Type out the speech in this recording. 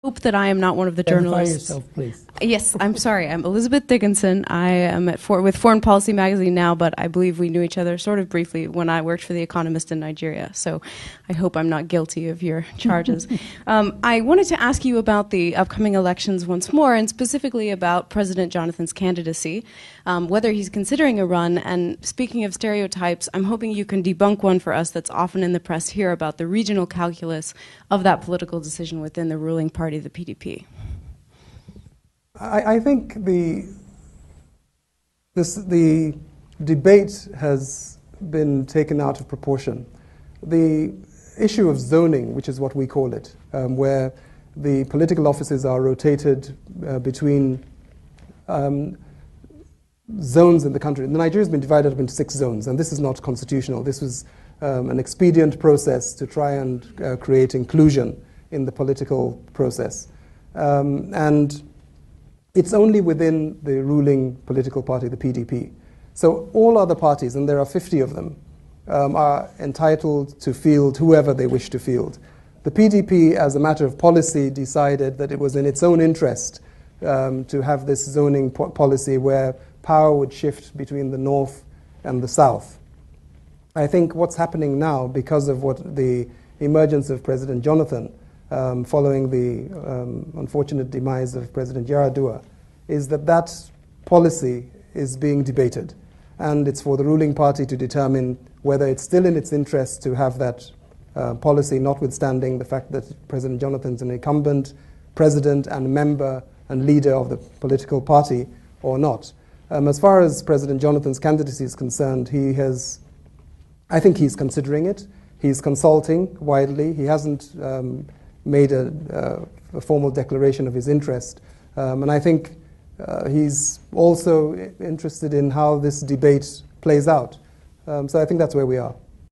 hope that I am not one of the journalists. Identify yourself, please. Yes, I'm sorry. I'm Elizabeth Dickinson. I am with Foreign Policy Magazine now, but I believe we knew each other sort of briefly when I worked for The Economist in Nigeria. So I hope I'm not guilty of your charges. I wanted to ask you about the upcoming elections once more, and specifically about President Jonathan's candidacy, whether he's considering a run. And speaking of stereotypes, I'm hoping you can debunk one for us that's often in the press here about the regional calculus of that political decision within the ruling party, the PDP. I think the debate has been taken out of proportion. The issue of zoning, which is what we call it, where the political offices are rotated between zones in the country. Nigeria has been divided up into 6 zones, and this is not constitutional. This was an expedient process to try and create inclusion in the political process. And it's only within the ruling political party, the PDP. So all other parties, and there are 50 of them, are entitled to field whoever they wish to field. The PDP, as a matter of policy, decided that it was in its own interest to have this zoning policy where power would shift between the north and the south. I think what's happening now, because of what the emergence of President Jonathan, following the unfortunate demise of President Yaradua, is that that policy is being debated. And it's for the ruling party to determine whether it's still in its interest to have that policy, notwithstanding the fact that President Jonathan's an incumbent president and member and leader of the political party, or not. As far as President Jonathan's candidacy is concerned, I think he's considering it. He's consulting widely. He hasn't made a formal declaration of his interest. And I think he's also interested in how this debate plays out. So I think that's where we are.